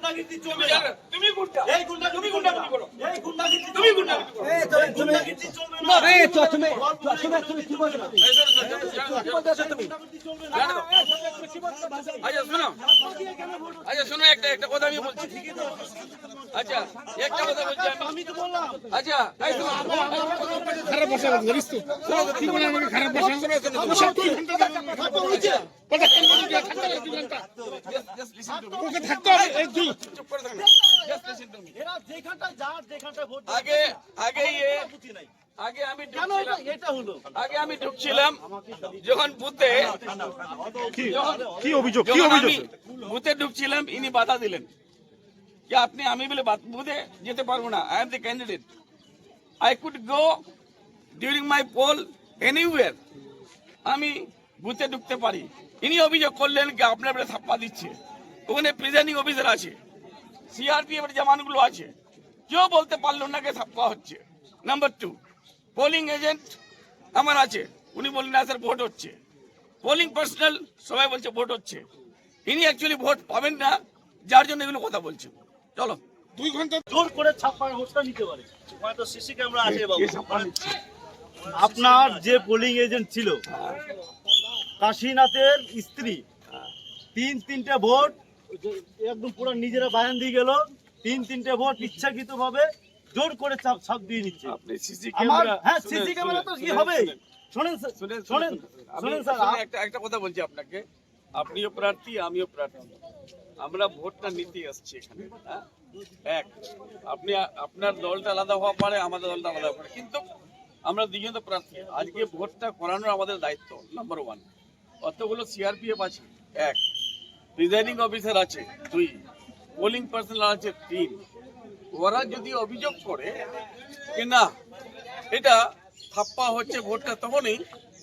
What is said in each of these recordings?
গুন্ডাগিরি চলবে না। তুমি গুন্ডা, এই গুন্ডা তুমি গুন্ডাগিরি করো, এই গুন্ডাগিরি তুমি গুন্ডাগিরি করো, এই গুন্ডাগিরি চলবে না। এই তুমি কি বলছো তুমি? আচ্ছা শোনো একটা কথা আমি বলছি। আচ্ছা একটা কথা বলছি আমি তো বললাম আচ্ছা এই শোনো খারাপ ভাষা বলিস তো কি বলে আমাকে খারাপ ভাষা সব তুই খারাপ হইছে। ওকে থাকতে হবে এই তুই চুপ করে থাকো জাস্ট লিসেন টু মি এরা যেখানটা যার যেখানটা ভোট আগে বুঝি নাই। আগে আমি কেন ঢুকছিলাম এটা হলো? ঢুকছিলাম যখন বুথে কি অভিযোগ যখন আমি বুথে ঢুকছিলাম ইনি বাধা দিলেন যে আমি বলে বুথে যেতে পারবো না। I am the candidate, I could go during my poll anyway, আমি বুথে ঢুকতে পারি। ইনি অভিযোগ করলেন কি আপনার বলে থাপ্পা দিচ্ছে। ওখানে প্রিজাইডিং অফিসার আছে, সিআরপিএফ এর জওয়ানগুলো আছে, কেউ বলতে পারলো না যে থাপ্পা হচ্ছে। নাম্বার 2, পোলিং এজেন্ট আমার আছে, উনি বললেন না স্যার ভোট হচ্ছে। পোলিং পার্সোনাল সবাই বলছে ভোট হচ্ছে। ইনি অ্যাকচুয়ালি ভোট পাবেন না, যার জন্য এগুলো কথা বলছেন। চলো 2 ঘন্টা জোর করে ছাপ্পার ভোটটা নিতে পারে। হয়তো সিসি ক্যামেরা আছে বাবু। আপনার যে পোলিং এজেন্ট ছিল কাশীনাথের স্ত্রী, তিনটে ভোট একদম পুরো নিজেরা বায়ান দিয়ে গেল। তিনটে ভোট ইচ্ছাকৃতভাবে জোর করে ছাপ দিয়ে নিচ্ছে। আপনি সিসি আমার ক্যামেরা হ্যাঁ সিসি ক্যামেরা তো কি হবে? শোনেন শোনেন স্যার, একটা কথা বলছি আপনাকে, আপনিও প্রার্থী আমিও প্রার্থী, আমরা ভোটটা নিতে আসছি এখানে। হ্যাঁ? এক, আপনি আপনার দলটা আলাদা হওয়া পারে, আমাদের দলটা আলাদা হওয়া পারে, কিন্তু আমরা দুজন তো প্রার্থী। আজকে ভোটটা করানোর আমাদের দায়িত্ব নাম্বার 1। অতগুলো সিআরপিএফ আছে 1, প্রিজাইডিং অফিসার আছে 2, পোলিং পার্সোনাল আছে 3। ওরা যদি অভিযোগ করে যে না এটা থাপ্পা হচ্ছে ভোটটা, তখনই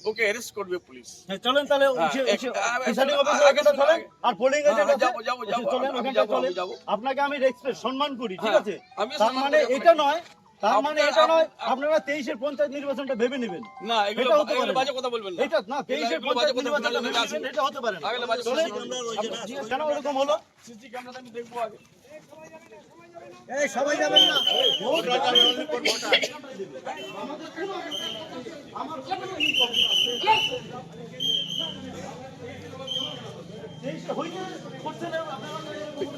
ওকে অ্যারেস্ট করবে পুলিশ। চলেন তাহলে প্রিসাইডিং অফিসার চলেন আর পোলিং এজেন্ট চলেন ওখানে চলেন। আপনাকে আমি রেসপেক্ট সম্মান করি, ঠিক আছে? তার মানে এটা নয় আপনারা 23-এর পঞ্চায়েত নির্বাচনটা ভেবে নেবেন না, এগুলো বাজে কথা বলবেন না। এটা না 23-এর পঞ্চায়েত নির্বাচনটা ভেবে নেবেন, এটা হতে পারে না। চলেন, কেন ওরকম হলো? সিসি ক্যামেরাতে আমি দেখবো আগে। এই সবাই যাবেন না।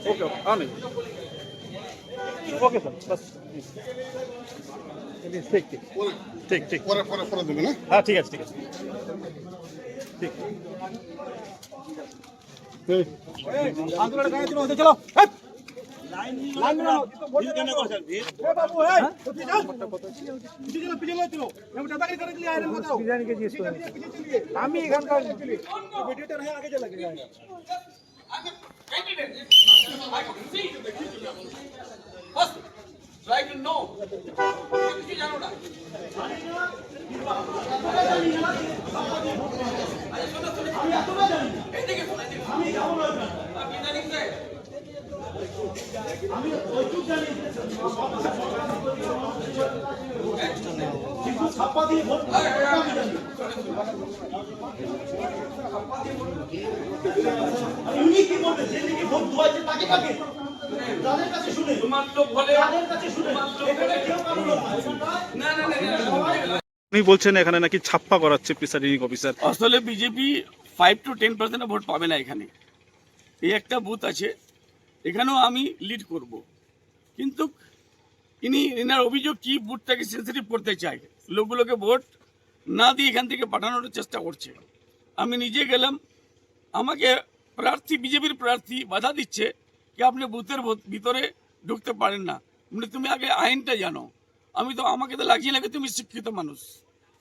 ওকে আমি ওকে স্যার বাস ঠিক পরে দেবে না। হ্যাঁ ঠিক আছে ঠিক আন্দোলন গায়ে দিন চলো লাইন কেন করছেন বাবু এই পিছনে চলো আমি দাদাগিরি করে দিলে আয়রন बताओ डिजाइन के जिस আমি এখানকার ভিডিওটা है आगे चला गया Try to know. কিছু জানো না। এদিকে শোনো, আমি যাবো না। আপনি জানেন যে আমি ওইটুক জানি কিন্তু ছাপ্পা দিয়ে ভোট উনি কি বলবে? যেদিকে ভোট দোয়াছে তাকে তাদের কাছে শুনে তোমার লোক বলে তাদের কাছে শুনে এখানে কেউ কারো লোক না। আপনি বলছেন এখানে নাকি ছাপ্পা করাচ্ছে প্রিসাইডিং অফিসার। আসলে বিজেপি 5 to 10% ভোট পাবে না এখানে। এই একটা বুথ আছে, এখানেও আমি লিড করব, কিন্তু এনার অভিযোগ কি বুথটাকে সেন্সিটিভ করতে চায়, লোকগুলোকে ভোট না দিয়ে এখান থেকে পাঠানোর চেষ্টা করছে। আমি নিজে গেলাম, আমাকে বিজেপির প্রার্থী বাধা দিচ্ছে কি আপনি বুথের ভিতরে ঢুকতে পারেন না, তুমি আগে আইনটা জানো। আমাকে তো লাগছে না তুমি শিক্ষিত মানুষ,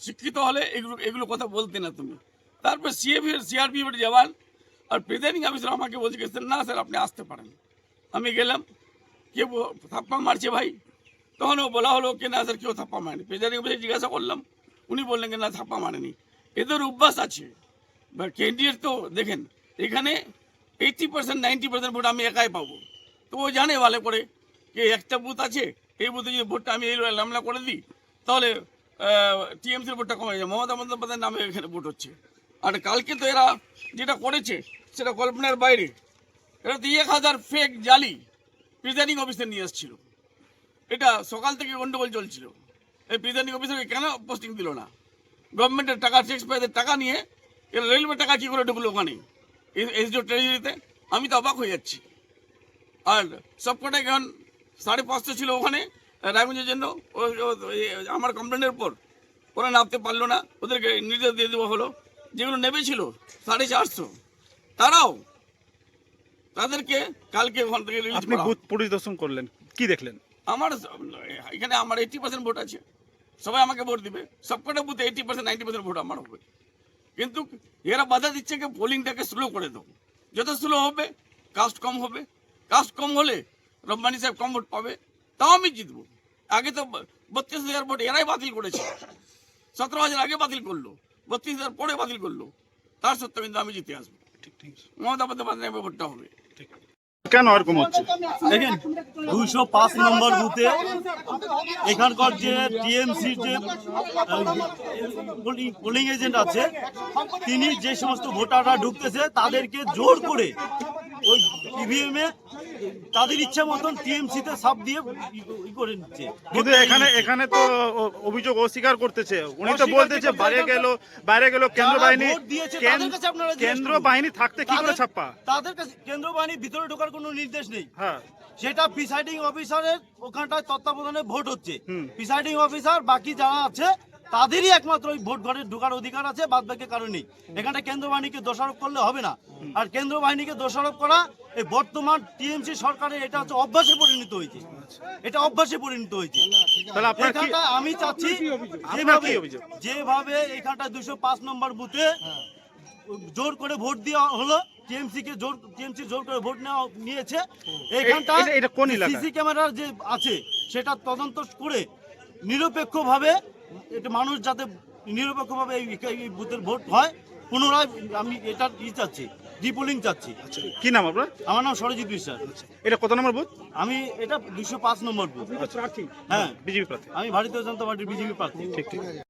শিক্ষিত হলে এগুলো কথা বলতে না তুমি। তারপর সিআরপিএফ এর জওয়ান আর প্রিজাইডিং অফিসার আমাকে বলছে না স্যার আপনি আসতে পারেন। আমি গেলাম, কেউ থাপ্পা মারছে ভাই, তখন বলা হলো কি না স্যার কেউ থাপ্পা মারেনি। প্রিজাইডিং অফিসার জিজ্ঞাসা করলাম, উনি বললেন কি না থাপ্পা মারেনি। এদের অভ্যাস আছে বা ক্যান্ডিডেট তো দেখেন এখানে 80% 90% ভোট আমি একাই পাবো। তো ও জানে ভালো করে যে একটা বুথ আছে, এই বুথে যদি ভোটটা আমি এই লামলা করে দিই তাহলে টিএমসির ভোটটা কমে যায়, মমতা বন্দ্যোপাধ্যায়ের নামে এখানে ভোট হচ্ছে। আর কালকে তো এরা যেটা করেছে সেটা কল্পনার বাইরে। এরা তো 1000 ফেক জালি প্রিজাইডিং অফিসার নিয়ে এসেছিল। এটা সকাল থেকে গন্ডগোল চলছিল। এই প্রিজাইডিং অফিসারকে কেন পোস্টিং দিল না? গভর্নমেন্টের টাকা, ট্যাক্স পেয়ারদের টাকা নিয়ে এরা রেলওয়ে টাকা কী করে ঢুকলো ওখানে এসডিও ট্রেজারিতে? আমি তো অবাক হয়ে যাচ্ছি। আর সবকটাই এখন 550 ছিল ওখানে রায়গঞ্জের জন্য। আমার কমপ্লেনের পর ওরা নামতে পারলো না, ওদেরকে নির্দেশ দিয়ে দেওয়া হলো। যেগুলো নেমেছিল 450, তারাও তাদেরকে কালকে ওখান থেকে রিলিজ আপনি করা বুথ পরিদর্শন করলেন, কি দেখলেন? আমার এখানে আমার 80% ভোট আছে, সবাই আমাকে ভোট দিবে। সবকটা বুথে 80% 90% ভোট আমার হবে। কিন্তু এরা বাধা দিচ্ছে কি পোলিংটাকে স্লো করে দাও। যত স্লো হবে কাস্ট কম হবে, কাস্ট কম হলে রব্বানি সাহেব কম ভোট পাবে, তাও আমি জিতবো। আগে তো 32,000 ভোট এরাই বাতিল করেছে, 17,000 আগে বাতিল করলো, 32,000 পরে বাতিল করলো। তার সত্ত্বেও কিন্তু আমি জিতে আসবো। মমতা বন্দ্যোপাধ্যায় ভোটটা হবে। কেন এরকম হচ্ছে? দেখেন 205 নম্বর বুথে এখানকার যে টিএমসির যে পোলিং এজেন্ট আছে, তিনি যে সমস্ত ভোটাররা ঢুকতেছে তাদেরকে জোর করে ওই ইভিএম এ তাদের ইচ্ছা মতন টিএমসিতে সাপ দিয়ে করে নিচ্ছে। কিন্তু এখানে তো অভিযোগ অস্বীকার করতেছে। উনি তো বলতেছে বাইরে গেল কেন্দ্র বাহিনী, কেন্দ্র বাহিনী থাকতে কি করে ছাপ্পা? তাদের কাছে কেন্দ্র বাহিনীর ভিতরে ঢোকার কোনো নির্দেশ নেই। হ্যাঁ, সেটা প্রিসাইডিং অফিসারের ওখানটায় তত্ত্বাবধানে ভোট হচ্ছে। প্রিসাইডিং অফিসার বাকি যারা আছে তাদেরই একমাত্র ওই ভোট ঘরে ঢোকার অধিকার আছে, বাদ বাকি কারণ নেই। এখানটা কেন্দ্র বাহিনীকে দোষারোপ করলে হবে না। আর কেন্দ্র বাহিনীকে দোষারোপ করা এই বর্তমান টিএমসি সরকারের এটা হচ্ছে অভ্যাসে পরিণত হয়েছে। এটা অভ্যাসে পরিণত হয়েছে। তাহলে আপনার কি এখানটা আমি চাচ্ছি যেভাবে এখানটা 205 নম্বর বুথে জোর করে ভোট দেওয়া হলো, টিএমসি জোর করে ভোট নিয়েছে। এখানটা এটা কোন এলাকা? সিসি ক্যামেরার যে আছে সেটা তদন্ত করে নিরপেক্ষভাবে এটা মানুষ যাতে নিরপেক্ষভাবে এই বুথের ভোট হয় পুনরায়, আমি এটা চাচ্ছি, ডিপোলিং চাচ্ছি। কি নাম আপনার? আমার নাম সরজিৎ বিশ্বাস। এটা কত নম্বর বুথ? আমি এটা 205 নম্বর বুথ। হ্যাঁ, বিজেপি প্রার্থী। আমি ভারতীয় জনতা পার্টির বিজেপি প্রার্থী। ঠিক।